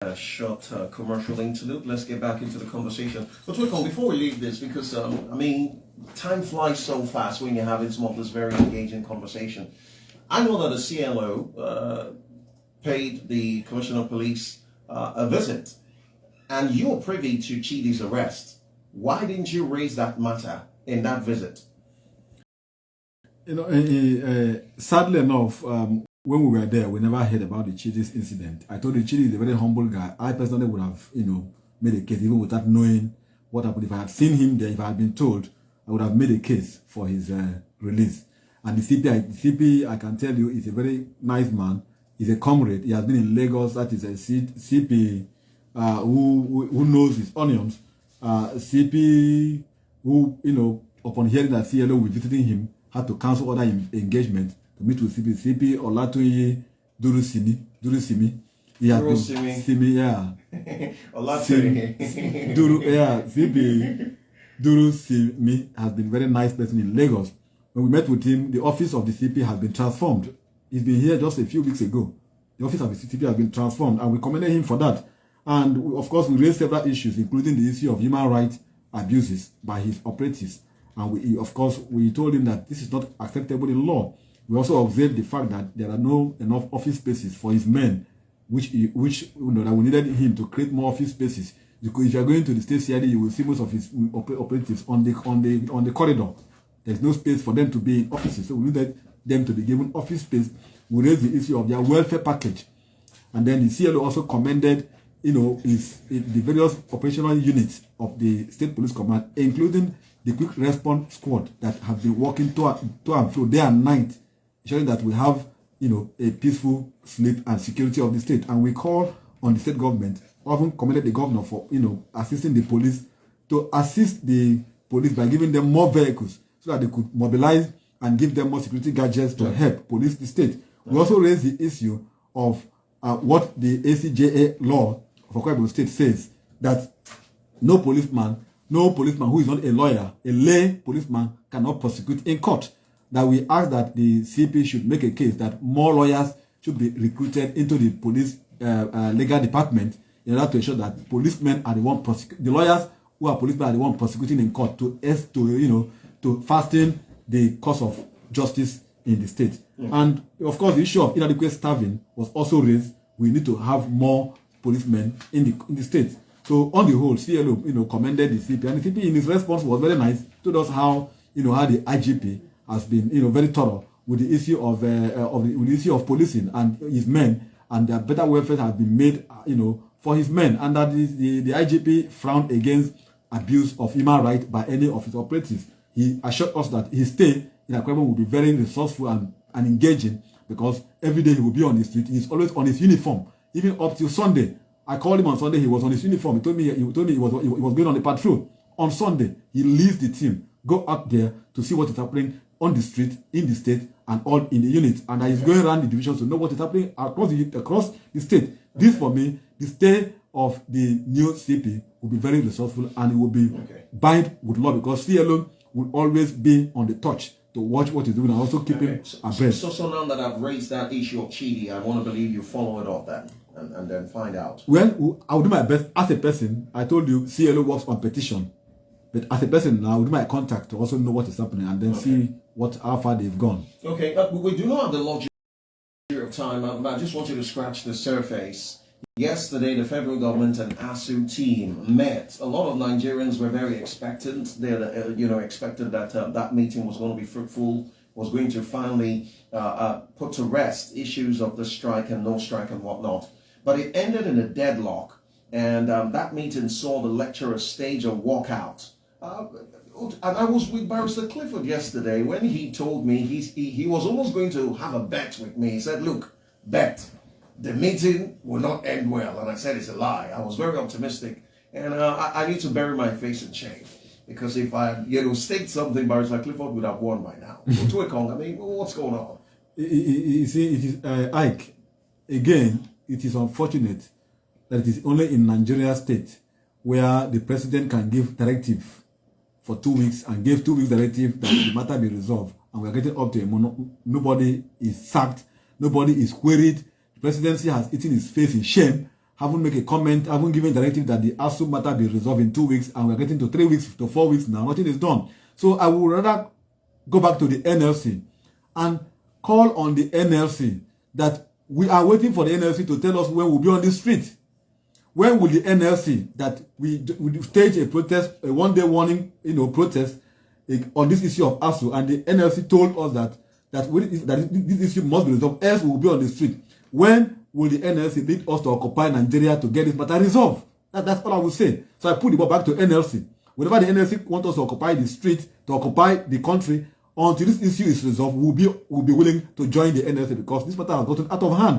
A short commercial interlude. Let's get back into the conversation. But Wickham, before we leave this, because time flies so fast when you're having some of this very engaging conversation. I know that the CLO paid the Commissioner of Police a visit, and you're privy to Chidi's arrest. Why didn't you raise that matter in that visit? Sadly enough, when we were there, we never heard about the Chidi's incident. I told you Chidi is a very humble guy. I personally would have, made a case even without knowing what happened. If I had seen him there, if I had been told, I would have made a case for his release. And the CP, I can tell you, is a very nice man. He's a comrade. He has been in Lagos. That is a CP who knows his onions. CP who, upon hearing that CLO was visiting him, had to cancel other engagement to meet with CP Olatoye Durusimi. He has been Simi, yeah. Olatoye. CP Durusimi has been a very nice person in Lagos. When we met with him, the office of the CP has been transformed. He's been here just a few weeks ago. The office of the CP has been transformed, and we commended him for that. And of course, we raised several issues, including the issue of human rights abuses by his operatives. And we told him that this is not acceptable in law. We also observed the fact that there are no enough office spaces for his men, that we needed him to create more office spaces. Because if you are going to the state CID, you will see most of his operatives on the corridor. There's no space for them to be in offices, so we needed them to be given office space. We raised the issue of their welfare package, and then the CLO also commended, the various operational units of the State Police Command, including the quick response squad that have been working to and fro day and night, ensuring that we have, a peaceful sleep and security of the state. And we call on the state government, often commended the governor for, assisting the police, to assist the police by giving them more vehicles so that they could mobilize and give them more security gadgets to help police the state. We also raised the issue of what the ACJA law for Akwa Ibom State says, that no policeman who is not a lawyer, a lay policeman, cannot prosecute in court. That we ask that the CP should make a case that more lawyers should be recruited into the police legal department in order to ensure that policemen are the one the lawyers who are policemen are the one prosecuting in court to fasten the cause of justice in the state. And of course, the issue of inadequate staffing was also raised. We need to have more policemen in the state. So on the whole, CLO, commended the CP, and the CP in his response was very nice. Told us how the IGP has been, very thorough with the issue of the issue of policing and his men, and that better welfare has been made, for his men, and that the IGP frowned against abuse of human rights by any of his operatives. He assured us that his stay in Akwa Ibom will be very resourceful and engaging, because every day he will be on the street. He's always on his uniform, even up till Sunday. I called him on Sunday. He was on his uniform. He told me he was going on a patrol. On Sunday, he leads the team, go out there to see what is happening on the street, in the state, and all in the units. And he's going around the divisions to know what is happening across the state. This, for me, the stay of the new CP will be very resourceful, and it will be bind with law, because CLO will always be on the touch to watch what he's doing and also keep him abreast. So now that I've raised that issue of Chidi, I want to believe you follow it up then. And then find out. Well, I will do my best. As a person, I told you CLO works on petition. But as a person now, I will do my contact to also know what is happening and then see how far they've gone. Okay, we do not have the luxury of time. I just want you to scratch the surface. Yesterday, the federal government and ASU team met. A lot of Nigerians were very expectant. They expected that that meeting was going to be fruitful, was going to finally put to rest issues of the strike and no strike and whatnot. But it ended in a deadlock, and that meeting saw the lecturer stage a walkout. And I was with Barrister Clifford yesterday when he told me he was almost going to have a bet with me. He said, "Look, bet, the meeting will not end well." And I said, "It's a lie." I was very optimistic, and I need to bury my face in shame, because if I staked something, Barrister Clifford would have won by now. So, I mean, what's going on? You see, it is Ike again. It is unfortunate that it is only in Nigeria state where the president can give directive for 2 weeks and gave 2 weeks directive that the matter be resolved, and we are getting up to nobody is sacked, nobody is queried. The presidency has eaten its face in shame, haven't made a comment, haven't given directive that the ASU matter be resolved in 2 weeks, and we're getting to 3 weeks to 4 weeks now. Nothing is done. So I would rather go back to the NLC and call on the NLC that we are waiting for the NLC to tell us when we'll be on the street. When will the NLC that we stage a protest, a one-day warning, protest on this issue of ASU, and the NLC told us that this issue must be resolved, else we will be on the street. When will the NLC lead us to occupy Nigeria to get this matter resolved? That's all I will say. So I put the ball back to NLC. Whenever the NLC wants us to occupy the street, to occupy the country, until this issue is resolved, we'll be willing to join the NLC, because this matter has gotten out of hand.